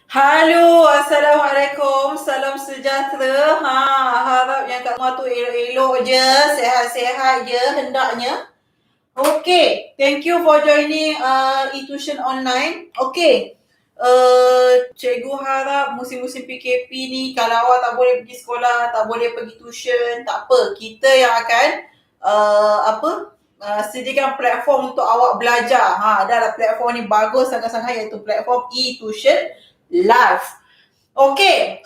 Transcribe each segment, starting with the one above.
Halo, Assalamualaikum, salam sejahtera. Harap yang kat rumah tu elok-elok je, sehat-sehat je hendaknya. Okay, thank you for joining e-tuition online. Okay, cikgu harap musim-musim PKP ni kalau awak tak boleh pergi sekolah, tak boleh pergi tuition, tak apa. Kita yang akan sediakan platform untuk awak belajar. Dah platform ni bagus sangat-sangat iaitu platform e-tuition live. Okay,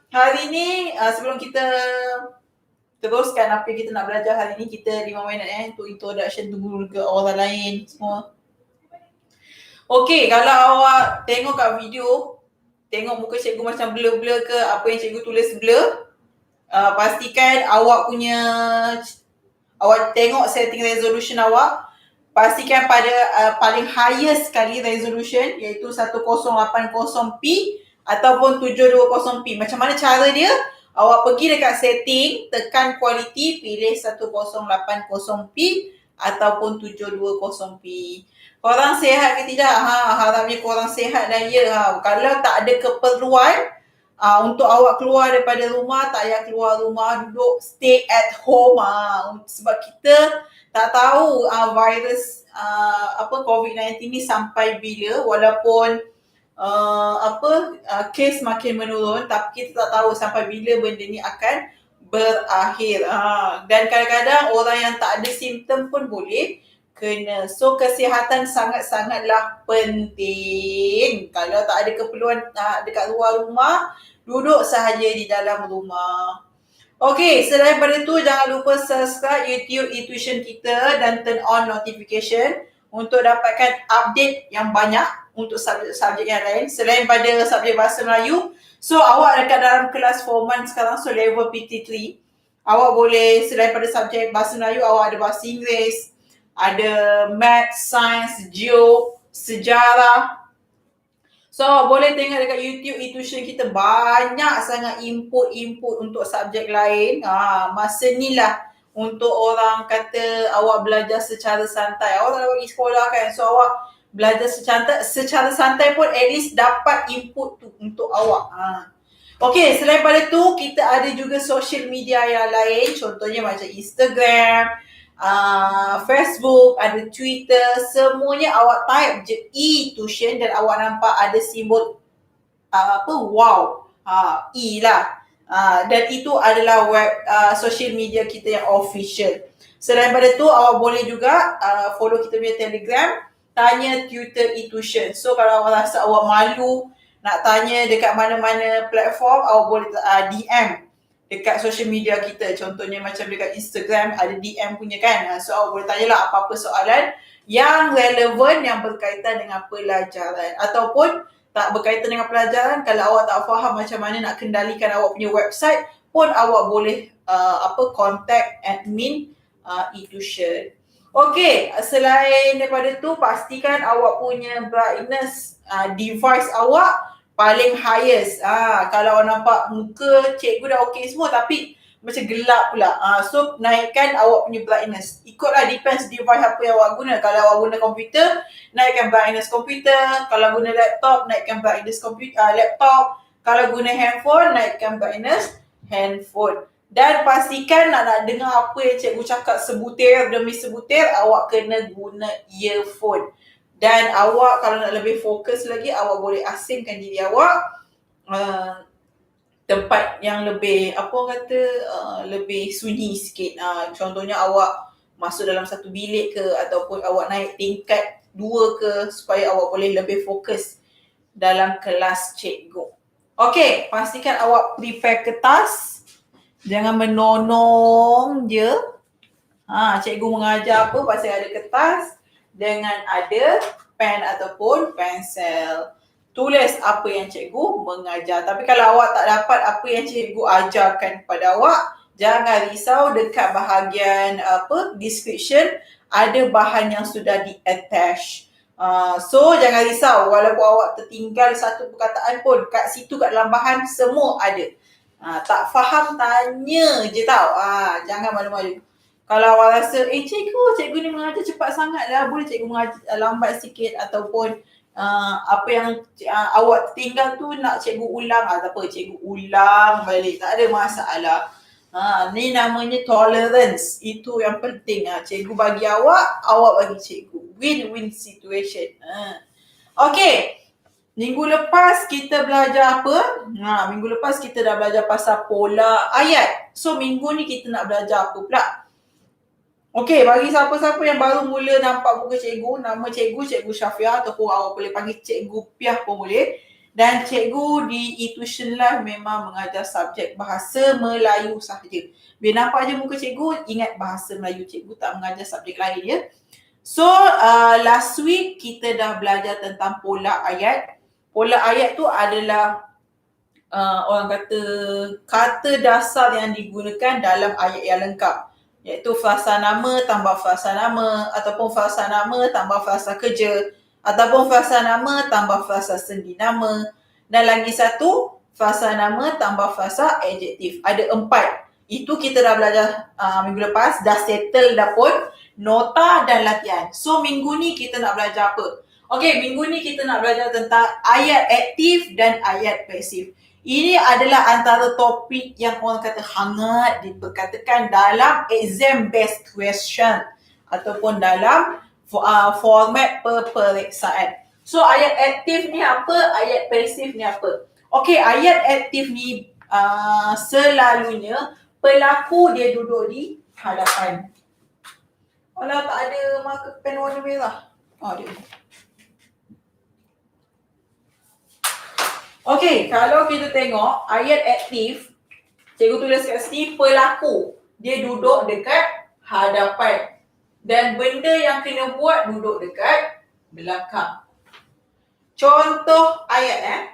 hari ni sebelum kita teruskan apa yang kita nak belajar hari ni, kita 5 minit untuk introduction dulu ke orang lain semua. Okay, kalau awak tengok kat video, tengok muka cikgu macam blur-blur ke, apa yang cikgu tulis blur, pastikan awak tengok setting resolution awak, pastikan pada paling highest sekali resolution iaitu 1080p ataupun 720p. Macam mana cara dia? Awak pergi dekat setting, tekan quality, pilih 1080p ataupun 720p. Korang sihat ke tidak? Harapnya korang sihat dan ya. Kalau tak ada keperluan untuk awak keluar daripada rumah, tak payah keluar rumah, duduk stay at home. Sebab kita tak tahu virus COVID-19 ni sampai bila, walaupun kes makin menurun, tapi kita tak tahu sampai bila benda ni akan berakhir. Dan kadang-kadang orang yang tak ada simptom pun boleh kena. So kesihatan sangat-sangatlah penting. Kalau tak ada keperluan dekat luar rumah, duduk sahaja di dalam rumah. Okay, selain daripada tu, jangan lupa subscribe YouTube e-tuition kita dan turn on notification untuk dapatkan update yang banyak untuk subjek-subjek yang lain. Selain pada subjek Bahasa Melayu, so awak dekat dalam kelas forman sekarang, so level PT3, awak boleh selain pada subjek Bahasa Melayu, awak ada Bahasa Inggeris, ada Math, Science, Geo, Sejarah. So boleh tengok dekat YouTube e-tuition kita banyak sangat input untuk subjek lain. Masa ni lah untuk orang kata awak belajar secara santai. Awak tak nak pergi sekolah kan, so awak belajar secara santai pun at least dapat input tu untuk awak. Okay, selain pada tu kita ada juga social media yang lain, contohnya macam Instagram, Facebook, ada Twitter, semuanya awak type je e-tuition dan awak nampak ada simbol wow, e lah. Dan itu adalah web social media kita yang official. Selain daripada tu, awak boleh juga follow kita punya Telegram, tanya tutor e-tuition. So kalau awak rasa awak malu nak tanya dekat mana-mana platform, awak boleh DM dekat social media kita. Contohnya macam dekat Instagram ada DM punya kan. So awak boleh tanyalah apa-apa soalan yang relevan, yang berkaitan dengan pelajaran. Ataupun tak berkaitan dengan pelajaran, kalau awak tak faham macam mana nak kendalikan awak punya website pun, awak boleh contact admin e-tuition. Okay, selain daripada tu, pastikan awak punya brightness device awak paling highest. Kalau awak nampak muka cikgu dah okey semua tapi macam gelap pula. So naikkan awak punya brightness. Ikutlah depends device apa yang awak guna. Kalau awak guna komputer, naikkan brightness komputer. Kalau guna laptop, naikkan brightness laptop. Kalau guna handphone, naikkan brightness handphone. Dan pastikan nak dengar apa yang cikgu cakap sebutir demi sebutir, awak kena guna earphone. Dan awak kalau nak lebih fokus lagi, awak boleh asingkan diri awak tempat yang lebih lebih sunyi sikit. Contohnya awak masuk dalam satu bilik ke, ataupun awak naik tingkat 2 ke, supaya awak boleh lebih fokus dalam kelas cikgu. Okey, pastikan awak prepare kertas. Jangan menonong je. Cikgu mengajar apa, pasti ada kertas dengan ada pen ataupun pensel. Tulis apa yang cikgu mengajar. Tapi kalau awak tak dapat apa yang cikgu ajarkan kepada awak, jangan risau, dekat bahagian description ada bahan yang sudah di-attach. So jangan risau, walaupun awak tertinggal satu perkataan pun, kat situ kat dalam bahan semua ada. Tak faham, tanya je tau. Jangan malu-malu. Kalau awak rasa, cikgu ni mengajar cepat sangat lah, boleh cikgu mengajar lambat sikit, ataupun apa yang awak tinggal tu nak cikgu ulang, tak apa, cikgu ulang balik, tak ada masalah. Ni namanya tolerance, itu yang penting. Cikgu bagi awak bagi cikgu. Win-win situation. Okay, minggu lepas kita belajar apa? Minggu lepas kita dah belajar pasal pola ayat. So minggu ni kita nak belajar apa pula? Okey, bagi siapa-siapa yang baru mula nampak muka cikgu, nama cikgu Syafiah, ataupun awak boleh panggil cikgu Piah pun boleh. Dan cikgu di e-tuition live memang mengajar subjek bahasa Melayu sahaja. Bila nampak je muka cikgu, ingat bahasa Melayu, cikgu tak mengajar subjek lain ya. So, last week kita dah belajar tentang pola ayat. Pola ayat tu adalah orang kata dasar yang digunakan dalam ayat yang lengkap. Iaitu frasa nama tambah frasa nama, ataupun frasa nama tambah frasa kerja, ataupun frasa nama tambah frasa sendi nama, dan lagi satu frasa nama tambah frasa adjektif. Ada 4. Itu kita dah belajar minggu lepas, dah settle dah pun, nota dan latihan. So minggu ni kita nak belajar apa? Okey, minggu ni kita nak belajar tentang ayat aktif dan ayat pasif. Ini adalah antara topik yang orang kata hangat diperkatakan dalam exam based question ataupun dalam format peperiksaan. So ayat aktif ni apa? Ayat pasif ni apa? Okey, ayat aktif ni selalunya pelaku dia duduk di hadapan. Kalau tak ada marker pen warna merah. Dia. Okey, kalau kita tengok ayat aktif, cikgu tulis kat sini pelaku. Dia duduk dekat hadapan. Dan benda yang kena buat duduk dekat belakang. Contoh ayat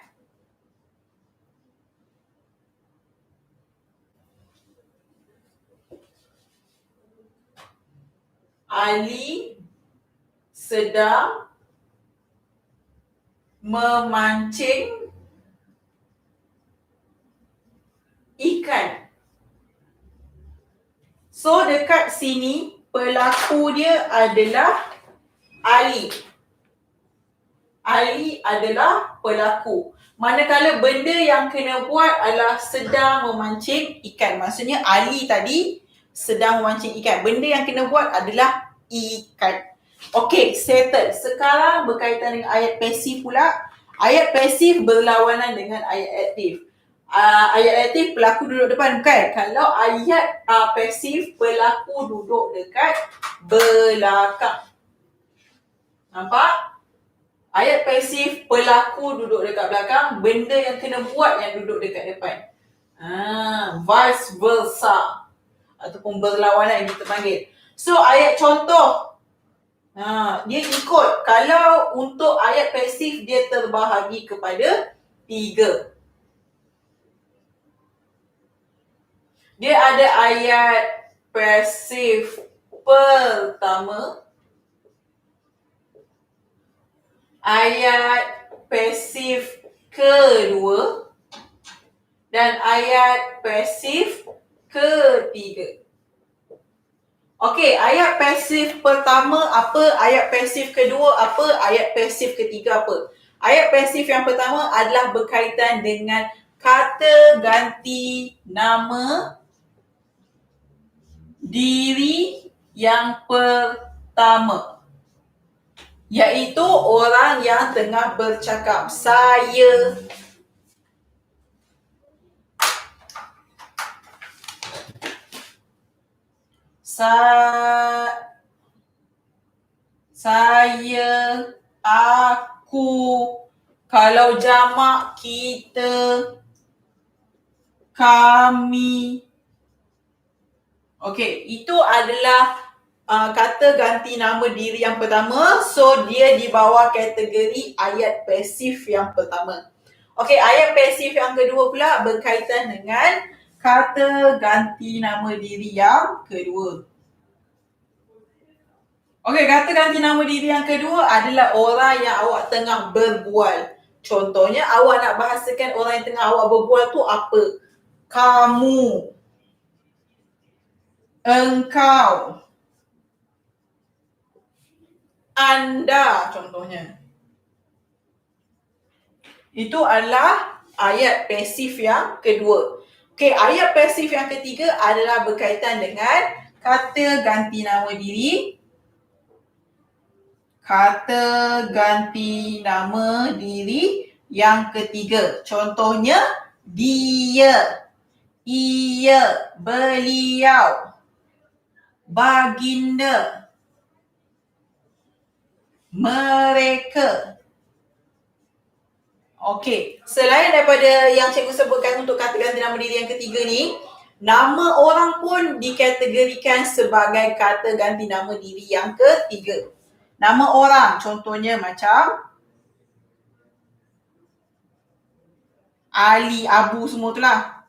Ali sedang memancing ikan. So dekat sini pelaku dia adalah Ali. Ali adalah pelaku. Manakala benda yang kena buat adalah sedang memancing ikan. Maksudnya Ali tadi sedang memancing ikan. Benda yang kena buat adalah ikan. Okey, settle. Sekarang berkaitan dengan ayat pasif pula. Ayat pasif berlawanan dengan ayat aktif. Ayat aktif pelaku duduk depan, bukan? Kalau ayat pasif pelaku duduk dekat belakang. Nampak? Ayat pasif pelaku duduk dekat belakang, benda yang kena buat yang duduk dekat depan. Vice versa. Ataupun berlawanan yang kita panggil. So ayat contoh. Dia ikut. Kalau untuk ayat pasif dia terbahagi kepada 3. Dia ada ayat pasif pertama, ayat pasif kedua, dan ayat pasif ketiga. Okey, ayat pasif pertama apa? Ayat pasif kedua apa? Ayat pasif ketiga apa? Ayat pasif yang pertama adalah berkaitan dengan kata ganti nama diri yang pertama, iaitu orang yang tengah bercakap. Saya aku. Kalau jamak kita, kami. Okey, itu adalah kata ganti nama diri yang pertama. So dia di bawah kategori ayat pasif yang pertama. Okey, ayat pasif yang kedua pula berkaitan dengan kata ganti nama diri yang kedua. Okey, kata ganti nama diri yang kedua adalah orang yang awak tengah berbual. Contohnya awak nak bahasakan orang yang tengah awak berbual tu apa? Kamu, engkau, anda contohnya. Itu adalah ayat pasif yang kedua. Okey, ayat pasif yang ketiga adalah berkaitan dengan kata ganti nama diri. Kata ganti nama diri yang ketiga. Contohnya, dia, ia, beliau, baginda, mereka. Okey, selain daripada yang cikgu sebutkan untuk kata ganti nama diri yang ketiga ni, nama orang pun dikategorikan sebagai kata ganti nama diri yang ketiga. Nama orang contohnya macam Ali, Abu, semua tu lah.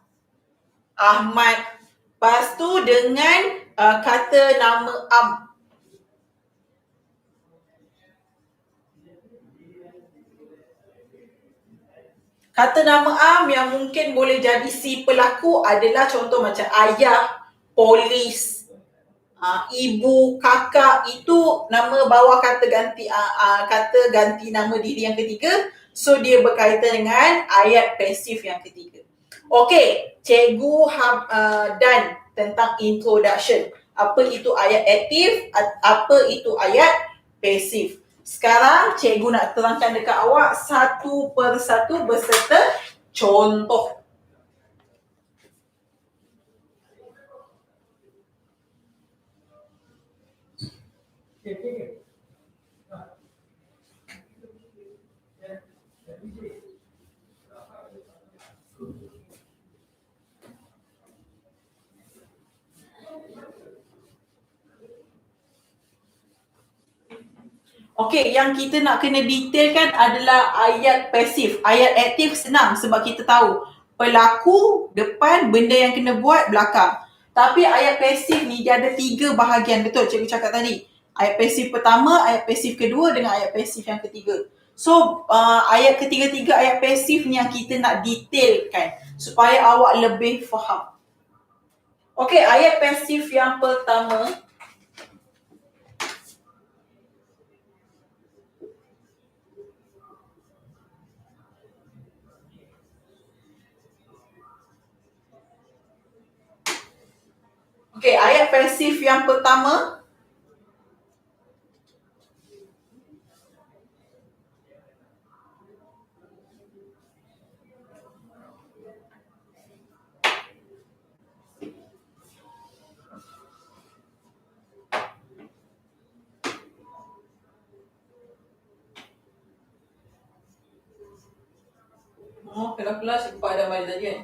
Ahmad. Lepas tu dengan kata nama Kata nama yang mungkin boleh jadi si pelaku adalah contoh macam ayah, polis, ibu, kakak. Itu nama bawah kata ganti nama diri yang ketiga. So dia berkaitan dengan ayat pasif yang ketiga. Okey, cikgu dan tentang introduction. Apa itu ayat aktif, apa itu ayat pasif. Sekarang cikgu nak terangkan dekat awak satu persatu beserta contoh. Okey, yang kita nak kena detailkan adalah ayat pasif. Ayat aktif senang sebab kita tahu pelaku depan, benda yang kena buat belakang. Tapi ayat pasif ni dia ada 3 bahagian. Betul cikgu cakap tadi. Ayat pasif pertama, ayat pasif kedua dengan ayat pasif yang ketiga. So, ayat ketiga-tiga ayat pasif ni yang kita nak detailkan supaya awak lebih faham. Okey, ayat pasif yang pertama. Okey, ayat pasif yang pertama. Kelas cepat ada balik tadi kan.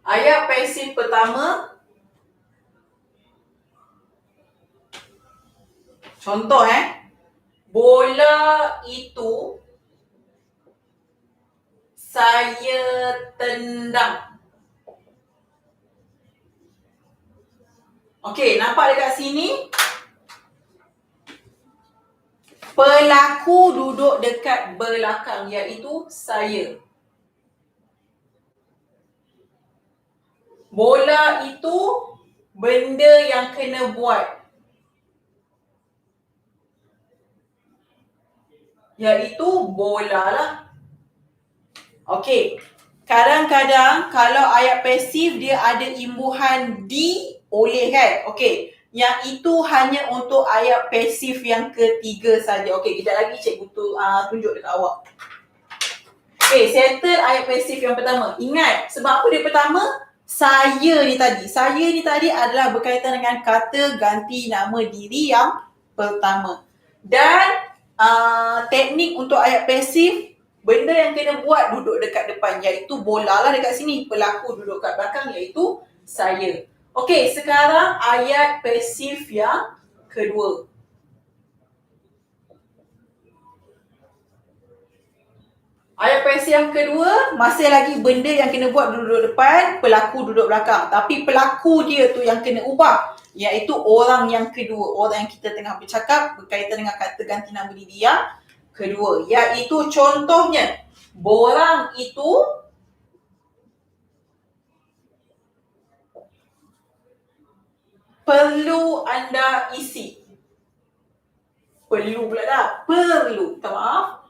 Ayat pasif pertama. Contoh bola itu saya tendang. Okey, nampak dekat sini? Pelaku duduk dekat belakang iaitu saya. Bola itu benda yang kena buat iaitu bola lah. Okey, kadang-kadang kalau ayat pasif dia ada imbuhan di, oleh kan. Okey, yang itu hanya untuk ayat pasif yang ketiga saja. Okey, kejap lagi cikgu tunjuk dekat awak. Okey, settle ayat pasif yang pertama. Ingat, sebab apa dia pertama? Saya ni tadi adalah berkaitan dengan kata ganti nama diri yang pertama. Dan teknik untuk ayat pasif, benda yang kena buat duduk dekat depan, iaitu bola lah dekat sini. Pelaku duduk kat belakang iaitu saya. Okey, sekarang ayat pasif yang kedua. Ayat pasif yang kedua, masih lagi benda yang kena buat duduk depan, pelaku duduk belakang. Tapi pelaku dia tu yang kena ubah, iaitu orang yang kedua. Orang yang kita tengah bercakap berkaitan dengan kata ganti nama diri yang kedua. Iaitu contohnya, borang itu perlu anda isi. Perlu pula dah. Perlu. Minta maaf.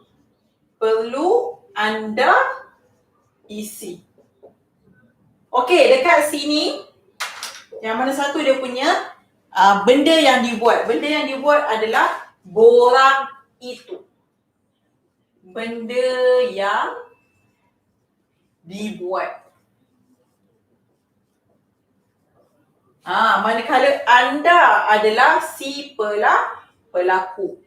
Perlu anda isi. Okey, dekat sini yang mana satu dia punya benda yang dibuat. Benda yang dibuat adalah borang itu. Benda yang dibuat. Manakala anda adalah si pelaku.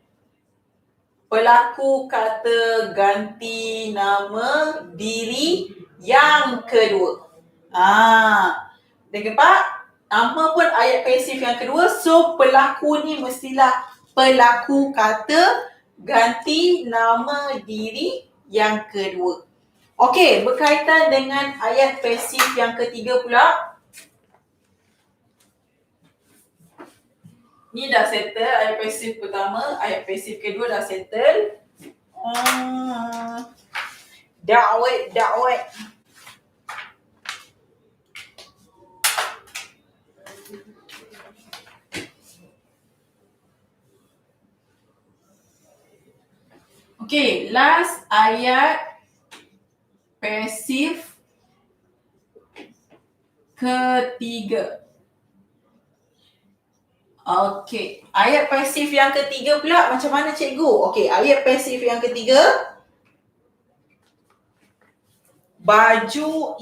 Pelaku kata ganti nama diri yang kedua. Dengar Pak? Nama pun ayat pasif yang kedua. So pelaku ni mestilah pelaku kata ganti nama diri yang kedua. Okey, berkaitan dengan ayat pasif yang ketiga pula. Ni dah settle ayat pasif pertama, ayat pasif kedua dah settle. Dakwat. Okey, last ayat pasif ketiga. Okey, ayat pasif yang ketiga pula macam mana cikgu? Okey, ayat pasif yang ketiga. Baju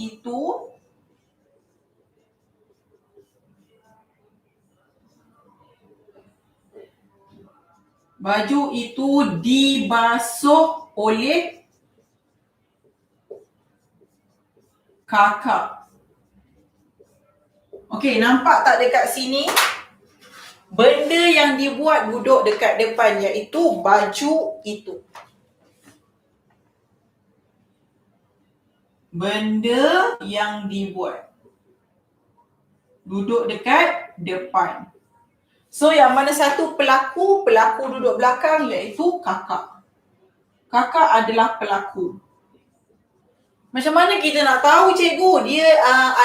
itu dibasuh oleh kakak. Okey, nampak tak dekat sini? Benda yang dibuat duduk dekat depan iaitu baju itu. Benda yang dibuat duduk dekat depan. So yang mana satu pelaku duduk belakang iaitu kakak. Kakak adalah pelaku. Macam mana kita nak tahu cikgu dia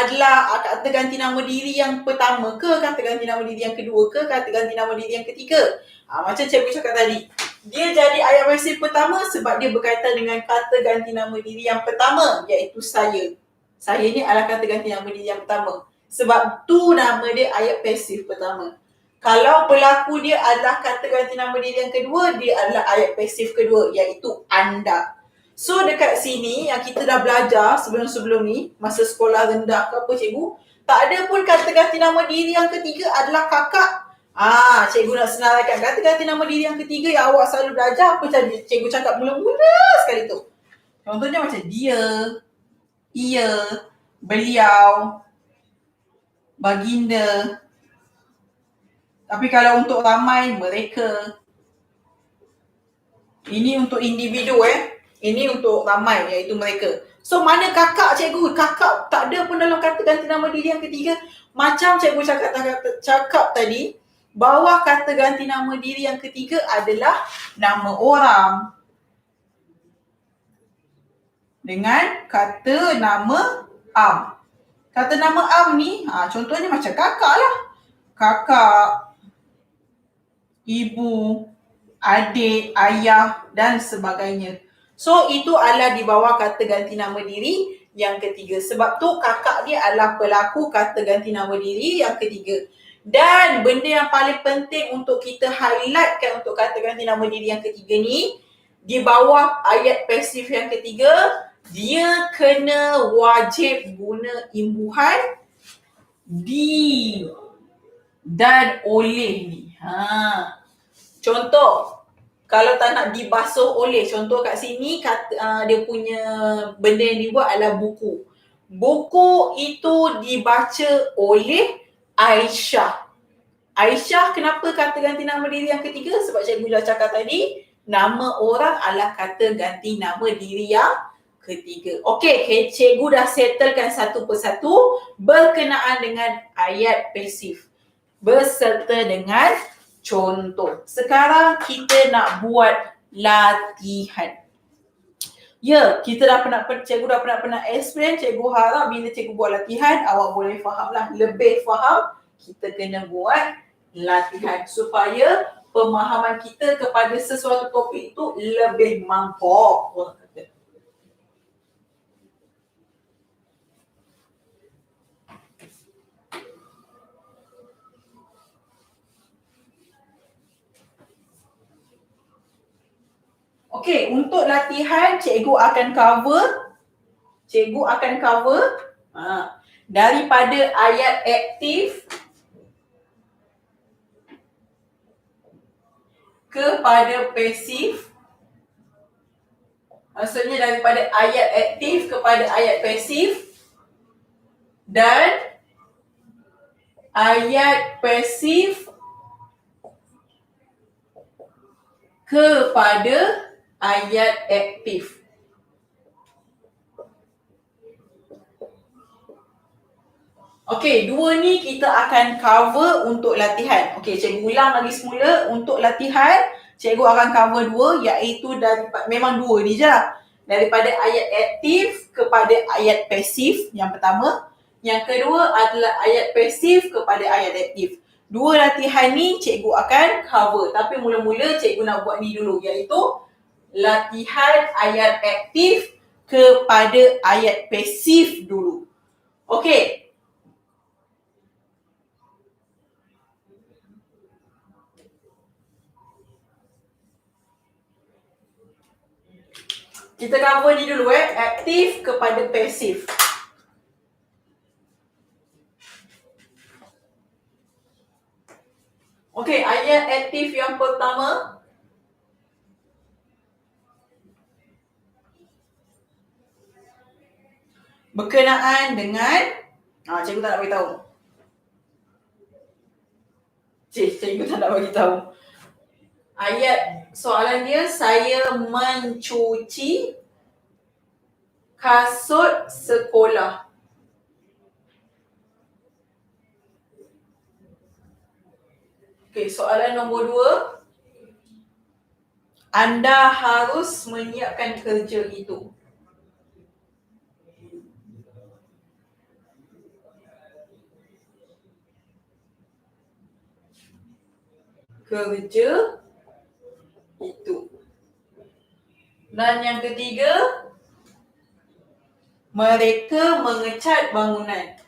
adalah kata ganti nama diri yang pertama ke, kata ganti nama diri yang kedua ke, kata ganti nama diri yang ketiga? Macam cikgu cakap tadi. Dia jadi ayat pasif pertama sebab dia berkaitan dengan kata ganti nama diri yang pertama iaitu saya. Saya ni adalah kata ganti nama diri yang pertama. Sebab tu nama dia ayat pasif pertama. Kalau pelaku dia adalah kata ganti nama diri yang kedua, dia adalah ayat pasif kedua iaitu anda. So dekat sini yang kita dah belajar sebelum-sebelum ni, masa sekolah rendah ke apa cikgu, tak ada pun kata ganti nama diri yang ketiga adalah kakak. Cikgu nak senaraikan kata ganti nama diri yang ketiga yang awak selalu belajar apa tadi cikgu cakap mula-mula sekali tu. Contohnya macam dia, ia, beliau, baginda. Tapi kalau untuk ramai, mereka. Ini untuk individu Ini untuk ramai iaitu mereka. So mana kakak cikgu? Kakak tak ada pun dalam kata ganti nama diri yang ketiga. Macam cikgu cakap tadi, bawah kata ganti nama diri yang ketiga adalah nama orang. Dengan kata nama am. Kata nama am ni, contohnya macam kakak lah. Kakak, ibu, adik, ayah dan sebagainya. So itu adalah di bawah kata ganti nama diri yang ketiga. Sebab tu kakak dia adalah pelaku kata ganti nama diri yang ketiga. Dan benda yang paling penting untuk kita highlightkan untuk kata ganti nama diri yang ketiga ni, di bawah ayat pasif yang ketiga, dia kena wajib guna imbuhan di dan oleh ni. Contoh, kalau tak nak dibasuh oleh, contoh kat sini dia punya benda yang dibuat adalah buku. Buku itu dibaca oleh Aisyah. Aisyah kenapa kata ganti nama diri yang ketiga? Sebab cikgu dah cakap tadi, nama orang adalah kata ganti nama diri yang ketiga. Okey, cikgu dah settlekan satu persatu berkenaan dengan ayat pasif beserta dengan contoh. Sekarang kita nak buat latihan. Ya, cikgu dah pernah explain. Cikgu harap bila cikgu buat latihan, awak boleh faham lah. Lebih faham, kita kena buat latihan supaya pemahaman kita kepada sesuatu topik itu lebih mangkok, orang kata. Okey, untuk latihan cikgu akan cover daripada ayat aktif kepada pasif. Maksudnya daripada ayat aktif kepada ayat pasif dan ayat pasif kepada ayat aktif. Okey, dua ni kita akan cover untuk latihan. Okey, cikgu ulang lagi semula. Untuk latihan, cikgu akan cover dua, iaitu memang dua ni je lah. Daripada ayat aktif kepada ayat pasif, yang pertama. Yang kedua adalah ayat pasif kepada ayat aktif. Dua latihan ni cikgu akan cover. Tapi mula-mula cikgu nak buat ni dulu, iaitu latihan ayat aktif kepada ayat pasif dulu. Okey. Kita cover ni dulu aktif kepada pasif. Okey, ayat aktif yang pertama. Berkenaan dengan cikgu tak nak beritahu. Cikgu tak nak beritahu. Ayat soalan dia, saya mencuci kasut sekolah. Okey, soalan nombor 2. Anda harus menyiapkan kerja itu. Kerja itu. Dan yang ketiga, mereka mengecat bangunan.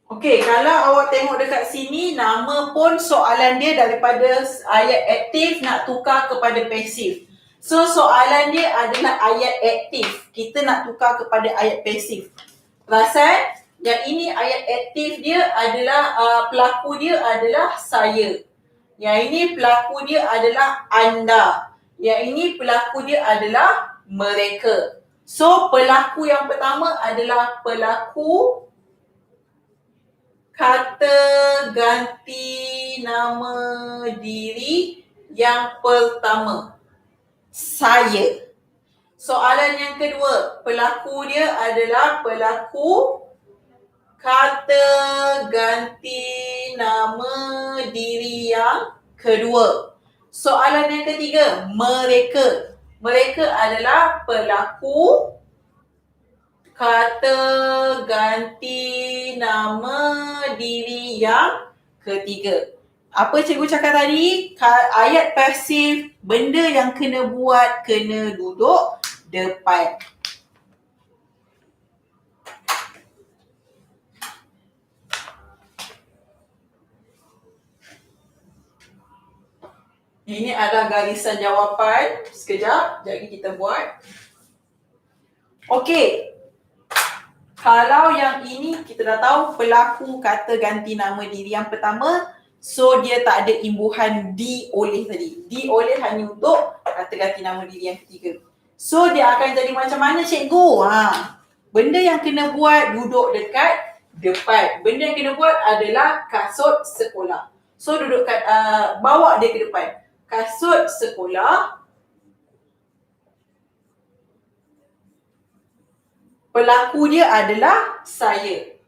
Okey, kalau awak tengok dekat sini, nama pun soalan dia daripada ayat aktif nak tukar kepada pasif. So, soalan dia adalah ayat aktif. Kita nak tukar kepada ayat pasif. Perasan? Yang ini ayat aktif dia adalah, pelaku dia adalah saya. Yang ini pelaku dia adalah anda. Yang ini pelaku dia adalah mereka. So, pelaku yang pertama adalah pelaku kata ganti nama diri yang pertama. Saya. Soalan yang kedua, pelaku dia adalah pelaku kata ganti nama diri yang kedua. Soalan yang ketiga, mereka. Mereka adalah pelaku kata ganti nama diri yang ketiga. Apa cikgu cakap tadi? Ayat pasif, benda yang kena buat kena duduk depan. Ini adalah garisan jawapan. Sekejap, jadi kita buat. Okey. Kalau yang ini kita dah tahu pelaku kata ganti nama diri yang pertama, so dia tak ada imbuhan di oleh tadi. Di oleh hanya untuk kata ganti nama diri yang ketiga. So dia akan jadi macam mana cikgu? Benda yang kena buat duduk dekat depan. Benda yang kena buat adalah kasut sekolah. So duduk kat, bawa dia ke depan. Kasut sekolah. Pelaku dia adalah saya.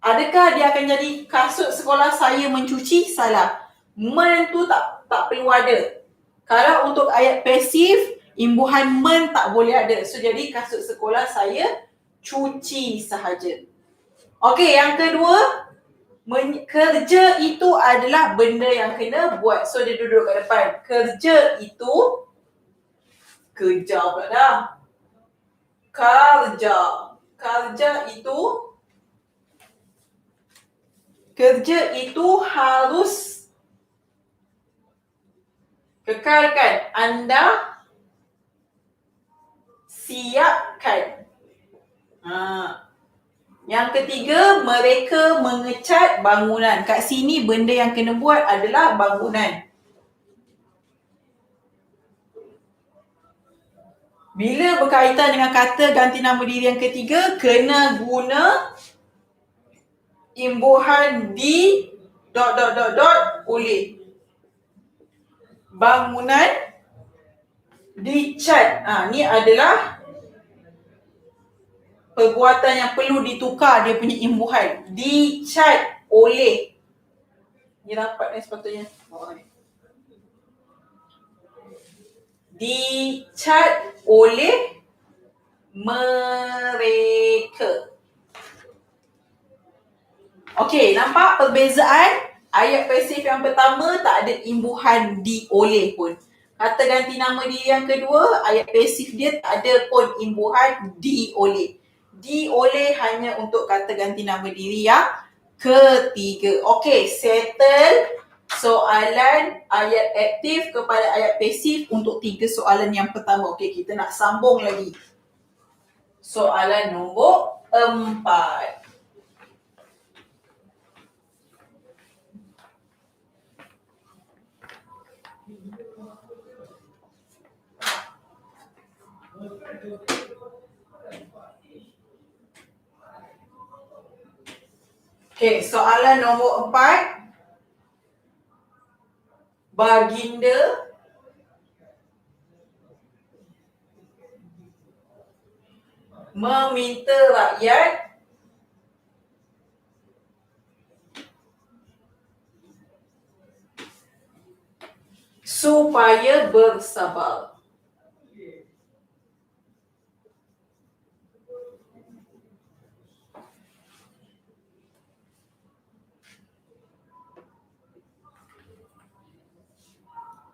Adakah dia akan jadi kasut sekolah saya mencuci? Salah. Men tu tak perlu ada. Kalau untuk ayat pasif, imbuhan men tak boleh ada. So, jadi kasut sekolah saya cuci sahaja. Okey, yang kedua, kerja itu adalah benda yang kena buat. So, dia duduk kat depan. Kerja itu, kerja pula dah. Kerja. Kerja itu harus kekalkan. Anda siapkan. Yang ketiga, mereka mengecat bangunan. Kat sini benda yang kena buat adalah bangunan. Bila berkaitan dengan kata ganti nama diri yang ketiga, kena guna imbuhan di ... oleh. Bangunan dicat. Ni adalah perbuatan yang perlu ditukar dia punya imbuhan. Dicat oleh. Ni rapat sepatutnya. Dicat oleh mereka. Okey, nampak perbezaan? Ayat pasif yang pertama tak ada imbuhan di oleh pun. Kata ganti nama diri yang kedua, ayat pasif dia tak ada pun imbuhan di oleh. Di oleh hanya untuk kata ganti nama diri yang ketiga. Okey, settle soalan ayat aktif kepada ayat pasif untuk 3 soalan yang pertama. Okey, kita nak sambung lagi. Soalan nombor 4. Okey, soalan nombor 4. Baginda meminta rakyat supaya bersabar.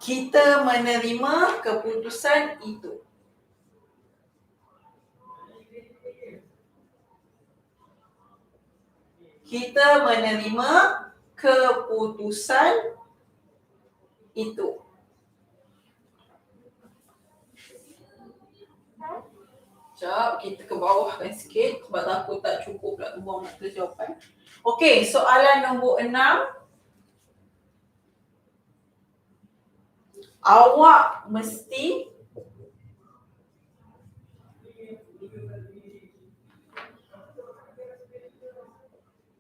Kita menerima keputusan itu. Kita menerima keputusan itu. Sekejap, kita ke bawahkan sikit sebab takut tak cukup pula buang nak tulis jawapan. Okey, soalan nombor 6. Awak mesti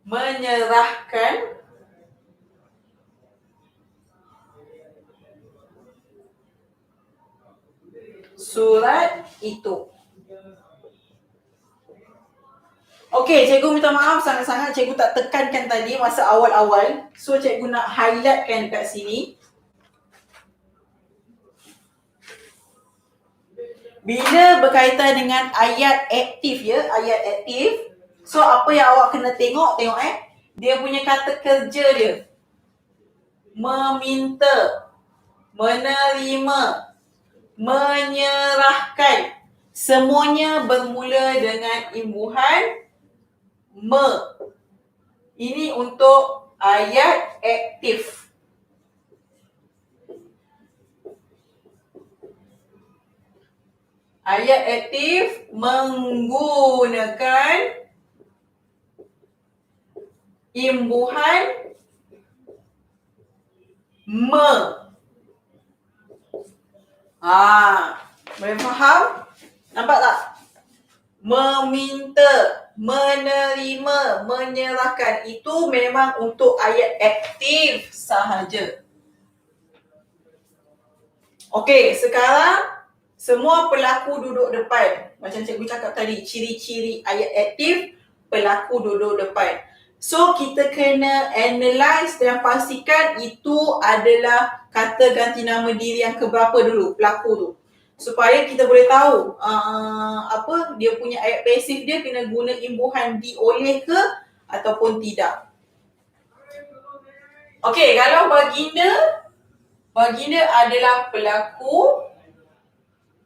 menyerahkan surat itu. Okey, cikgu minta maaf sangat-sangat cikgu tak tekankan tadi masa awal-awal. So, cikgu nak highlightkan dekat sini. Bila berkaitan dengan ayat aktif ya, ayat aktif. So, apa yang awak kena tengok dia punya kata kerja dia. Meminta, menerima, menyerahkan. Semuanya bermula dengan imbuhan me. Ini untuk ayat aktif. Ayat aktif menggunakan imbuhan me. Boleh faham? Nampak tak? Meminta, menerima, menyerahkan. Itu memang untuk ayat aktif sahaja. Okey, sekarang semua pelaku duduk depan. Macam cikgu cakap tadi, ciri-ciri ayat aktif, pelaku duduk depan. So kita kena analyse dan pastikan itu adalah kata ganti nama diri yang keberapa dulu, pelaku tu. Supaya kita boleh tahu apa dia punya ayat pasif dia kena guna imbuhan di oleh ke ataupun tidak. Okey, kalau baginda adalah pelaku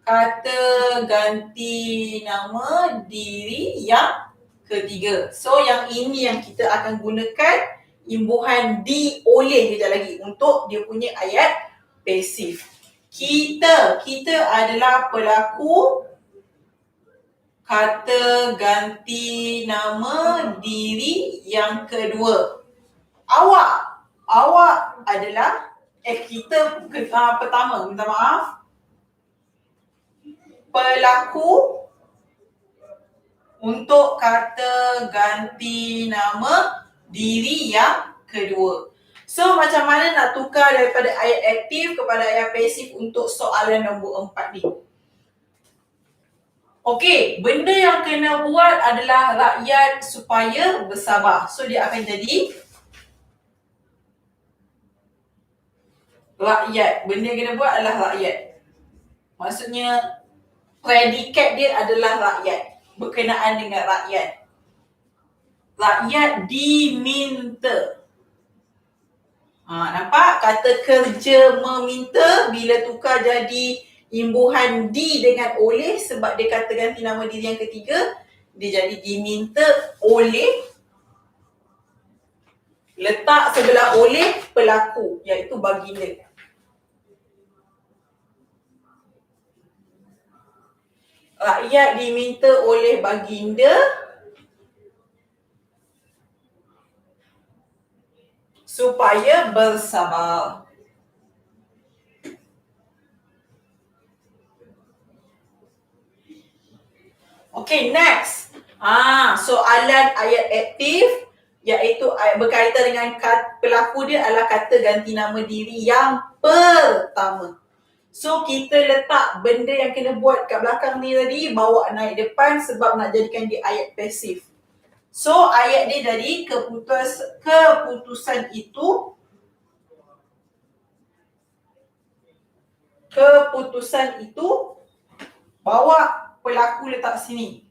kata ganti nama diri yang ketiga. So yang ini yang kita akan gunakan imbuhan di oleh kejap lagi untuk dia punya ayat pasif. Kita adalah pelaku kata ganti nama diri yang kedua. Awak adalah kita pertama, minta maaf. Pelaku untuk kata ganti nama diri yang kedua. So macam mana nak tukar daripada ayat aktif kepada ayat pasif untuk soalan nombor 4 ni? Okey, benda yang kena buat adalah rakyat supaya bersabar. So dia akan jadi rakyat. Benda yang kena buat adalah rakyat. Maksudnya predikat dia adalah rakyat. Berkenaan dengan rakyat. Rakyat diminta. Nampak? Kata kerja meminta bila tukar jadi imbuhan di dengan oleh sebab dia kata ganti nama diri yang ketiga, dia jadi diminta oleh, letak sebelah oleh pelaku iaitu baginda. Rakyat diminta oleh baginda supaya bersabar. Okay, next. Soalan ayat aktif iaitu berkaitan dengan pelaku dia adalah kata ganti nama diri yang pertama. So kita letak benda yang kena buat kat belakang ni tadi, bawa naik depan sebab nak jadikan dia ayat pasif. So ayat dia jadi keputusan itu bawa pelaku letak sini.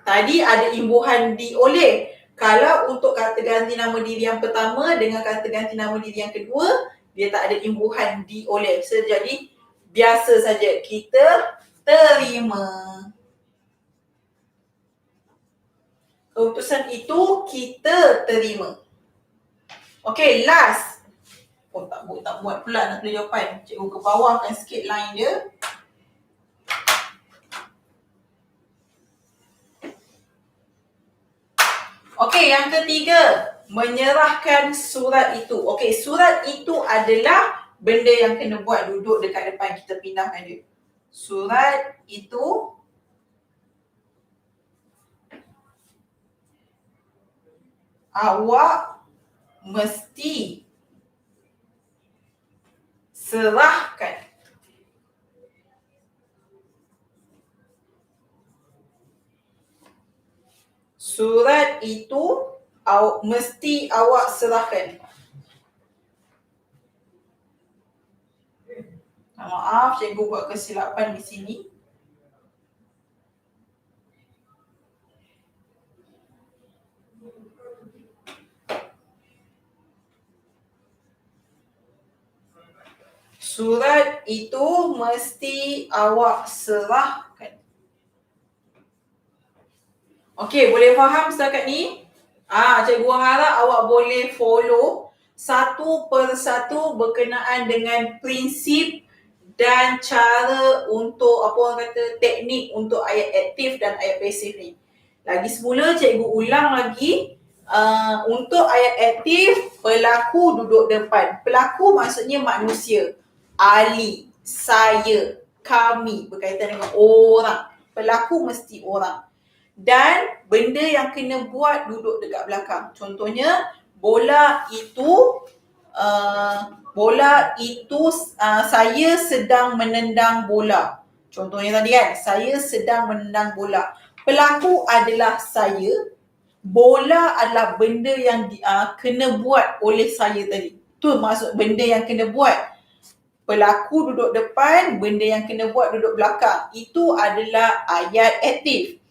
Tadi ada imbuhan di oleh. Kalau untuk kata ganti nama diri yang pertama dengan kata ganti nama diri yang kedua, dia tak ada imbuhan di oleh. So jadi biasa saja kita terima. Keputusan itu kita terima. Okay, last. Tak buat pula nak tulis jawapan. Cikgu ke bawahkan sikit line dia. Okey, yang ketiga, menyerahkan surat itu. Okey, surat itu adalah benda yang kena buat duduk dekat depan. Kita pindahkan dia. Surat itu awak mesti serahkan. Surat itu mesti awak serahkan. Maaf, cikgu buat kesilapan di sini. Surat itu mesti awak serahkan. Okey, boleh faham setakat ni? Cikgu harap awak boleh follow satu persatu berkenaan dengan prinsip dan cara untuk teknik untuk ayat aktif dan ayat pasif ni. Lagi semula cikgu ulang lagi, untuk ayat aktif pelaku duduk depan. Pelaku maksudnya manusia. Ali, saya, kami berkaitan dengan orang. Pelaku mesti orang. Dan benda yang kena buat duduk dekat belakang. Contohnya bola itu saya sedang menendang bola. Contohnya tadi kan, saya sedang menendang bola. Pelaku adalah saya bola adalah benda yang kena buat oleh saya tadi. Tu maksud benda yang kena buat. Pelaku duduk depan, benda yang kena buat duduk belakang. Itu adalah ayat aktif.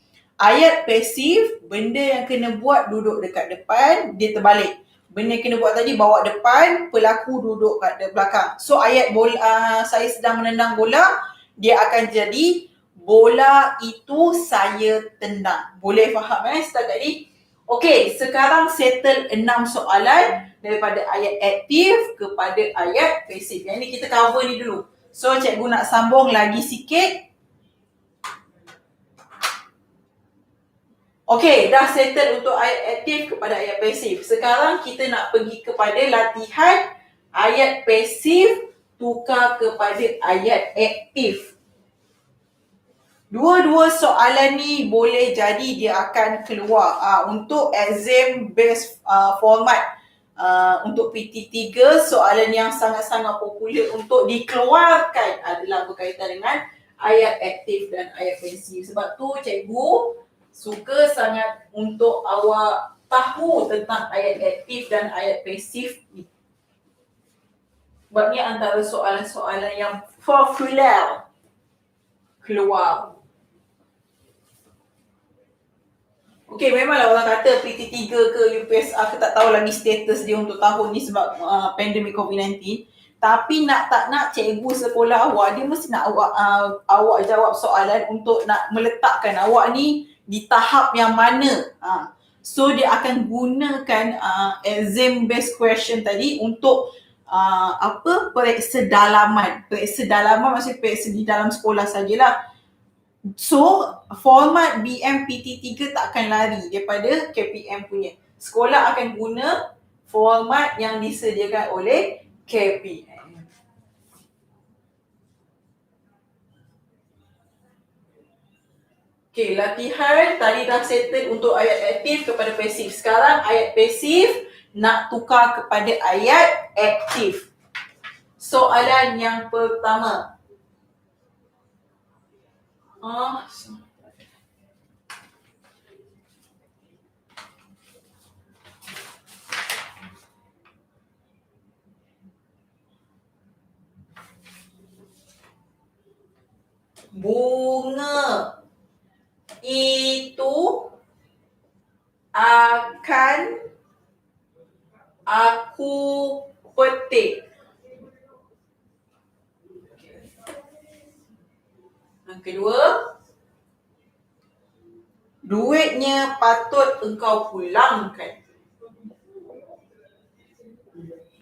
Ayat pasif, benda yang kena buat duduk dekat depan, dia terbalik. Benda yang kena buat tadi bawa depan, pelaku duduk kat belakang. So ayat bola, saya sedang menendang bola, dia akan jadi bola itu saya tendang. Boleh faham setakat ni? Okey, sekarang settle 6 soalan daripada ayat aktif kepada ayat pasif. Yang ni kita cover ni dulu. So cikgu nak sambung lagi sikit. Okey, dah settle untuk ayat aktif kepada ayat pasif. Sekarang kita nak pergi kepada latihan ayat pasif tukar kepada ayat aktif. Dua-dua soalan ni boleh jadi dia akan keluar untuk exam based format. Untuk PT3, soalan yang sangat-sangat popular untuk dikeluarkan adalah berkaitan dengan ayat aktif dan ayat pasif. Sebab tu cikgu suka sangat untuk awak tahu tentang ayat aktif dan ayat pasif ni. Sebab ni antara soalan-soalan yang popular keluar. Okey, memanglah orang kata PT3 ke UPSR ke tak tahu lagi status dia untuk tahun ni sebab pandemik COVID-19. Tapi nak tak nak cikgu sekolah awak, dia mesti nak awak jawab soalan untuk nak meletakkan awak ni di tahap yang mana. So dia akan gunakan exam based question tadi untuk periksa dalaman. Periksa dalaman maksudnya periksa di dalam sekolah sajalah. So, format BMPT3 tak akan lari daripada KPM punya. Sekolah akan guna format yang disediakan oleh KPM. Okey, latihan tadi dah settle untuk ayat aktif kepada pasif. Sekarang ayat pasif nak tukar kepada ayat aktif. Soalan yang pertama. Bunga itu akan aku petik. Yang kedua, duitnya patut engkau pulangkan.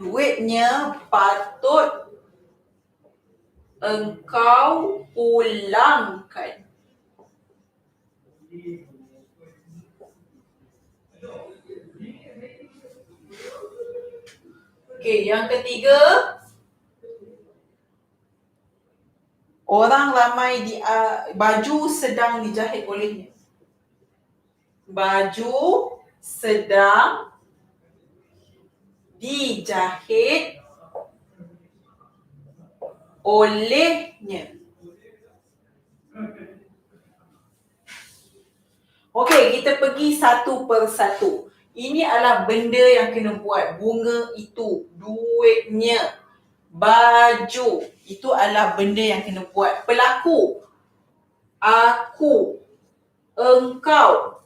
Duitnya patut engkau pulangkan. Okey, yang ketiga, orang ramai baju sedang dijahit olehnya. Baju sedang dijahit olehnya. Okey, kita pergi satu persatu. Ini adalah benda yang kena buat. Bunga itu, duitnya, baju. Itu adalah benda yang kena buat. Pelaku, aku, engkau.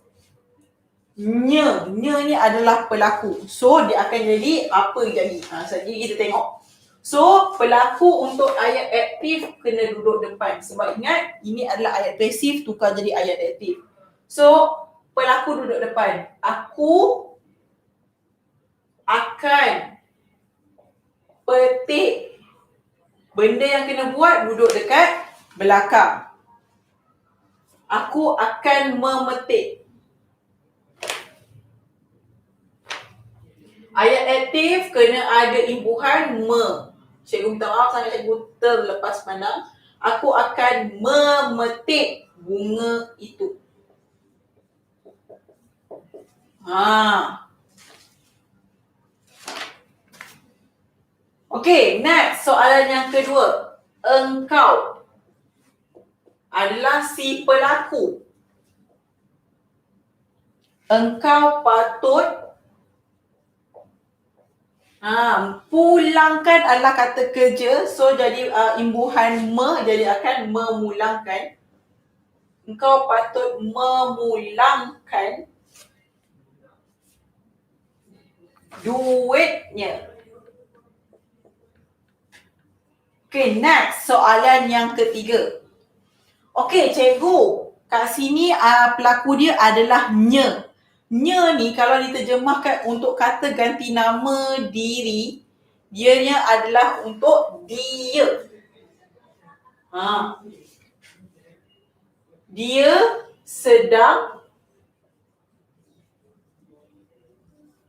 Nya ni adalah pelaku. So, dia akan jadi apa jadi? Jadi kita tengok. So, pelaku untuk ayat aktif kena duduk depan. Sebab ingat, ini adalah ayat pasif tukar jadi ayat aktif. So, pelaku duduk depan. Aku akan petik. Benda yang kena buat duduk dekat belakang. Aku akan memetik. Ayat aktif kena ada imbuhan me. Cikgu minta maaf sangat cikgu terlepas pandang. Aku akan memetik bunga itu. Okey, next soalan yang kedua. Engkau adalah si pelaku. engkau patut pulangkan adalah kata kerja. So jadi imbuhan jadi akan memulangkan. Engkau patut memulangkan duitnya. Okay, next. Soalan yang ketiga. Okay, cikgu. Kat sini pelaku dia adalah nya. Nya ni kalau diterjemahkan untuk kata ganti nama diri, dianya adalah untuk dia. Dia sedang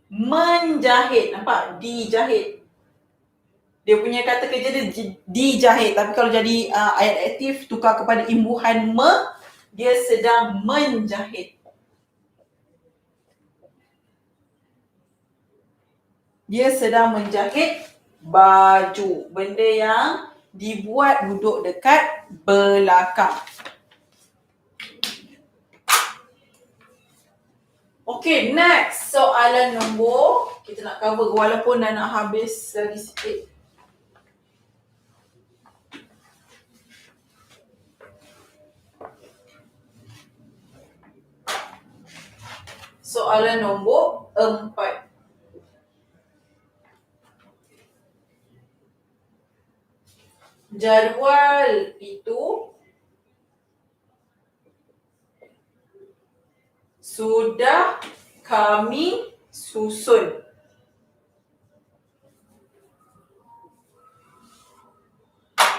menjahit. Nampak? Dijahit. Dia punya kata kerja dia dijahit. Tapi kalau jadi ayat aktif tukar kepada imbuhan dia sedang menjahit. Dia sedang menjahit baju. Benda yang dibuat duduk dekat belakang. Okay, next. Soalan nombor. Kita nak cover walaupun dah nak habis lagi sikit. Soalan nombor 4. Jadual itu sudah kami susun.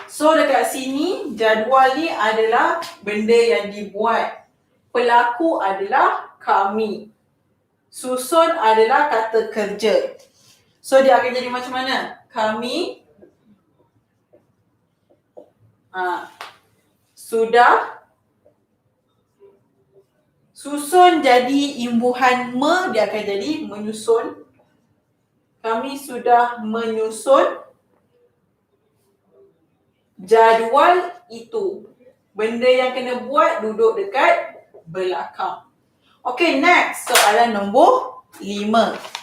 So dekat sini jadual ni adalah benda yang dibuat. Pelaku adalah kami. Susun adalah kata kerja. So dia akan jadi macam mana? Kami sudah susun jadi imbuhan dia akan jadi menyusun. Kami sudah menyusun jadual itu. Benda yang kena buat duduk dekat belakang. Okay, next. Soalan nombor 5.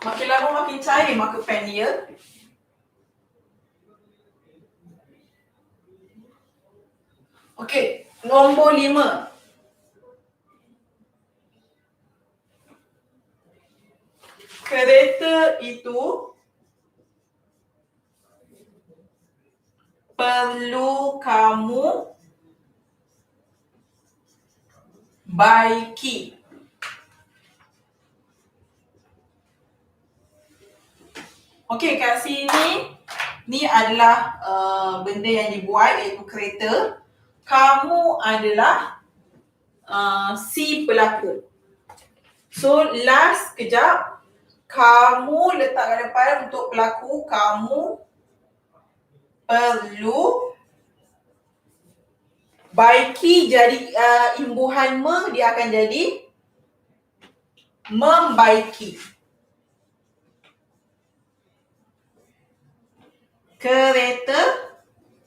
Makin lama makin cair marker pen ni ya. Okay, nombor 5. Kereta itu perlu kamu baiki. Okey, kat sini ni adalah benda yang dibuat iaitu kereta. Kamu adalah si pelaku. So last kejap, kamu letak kat depan untuk pelaku. Kamu perlu baiki jadi imbuhan dia akan jadi membaiki. Kereta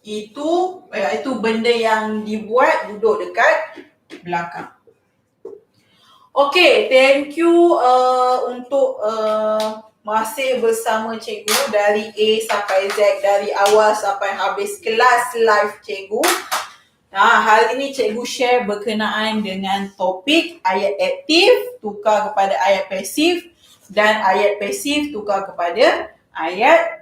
itu benda yang dibuat duduk dekat belakang. Okay, thank you untuk masih bersama cikgu dari A sampai Z, dari awal sampai habis kelas live cikgu. Hari ini cikgu share berkenaan dengan topik ayat aktif tukar kepada ayat pasif dan ayat pasif tukar kepada ayat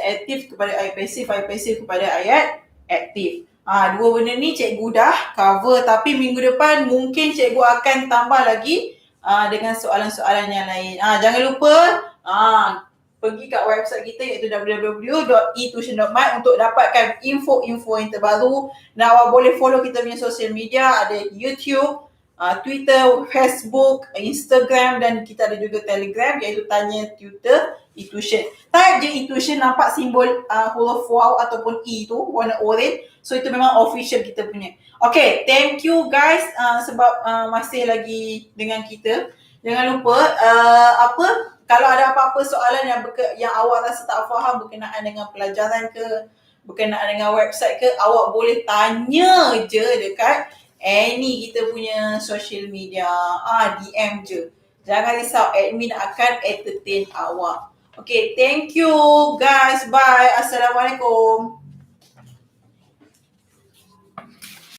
aktif kepada ayat pasif kepada ayat aktif. Dua benda ni cikgu dah cover, tapi minggu depan mungkin cikgu akan tambah lagi dengan soalan-soalan yang lain. Jangan lupa pergi kat website kita iaitu www.etuition.my untuk dapatkan info-info yang terbaru. Dan awak boleh follow kita punya social media, ada YouTube, Twitter, Facebook, Instagram, dan kita ada juga Telegram iaitu Tanya Tutor eTuition. Type je eTuition, nampak simbol huruf wow ataupun E tu warna orange. So itu memang official kita punya. Okay, thank you guys sebab masih lagi dengan kita. Jangan lupa kalau ada apa-apa soalan yang awak rasa tak faham berkenaan dengan pelajaran ke berkenaan dengan website ke, awak boleh tanya je dekat any kita punya social media. DM je. Jangan risau, admin akan entertain awak. Okay, thank you guys. Bye. Assalamualaikum.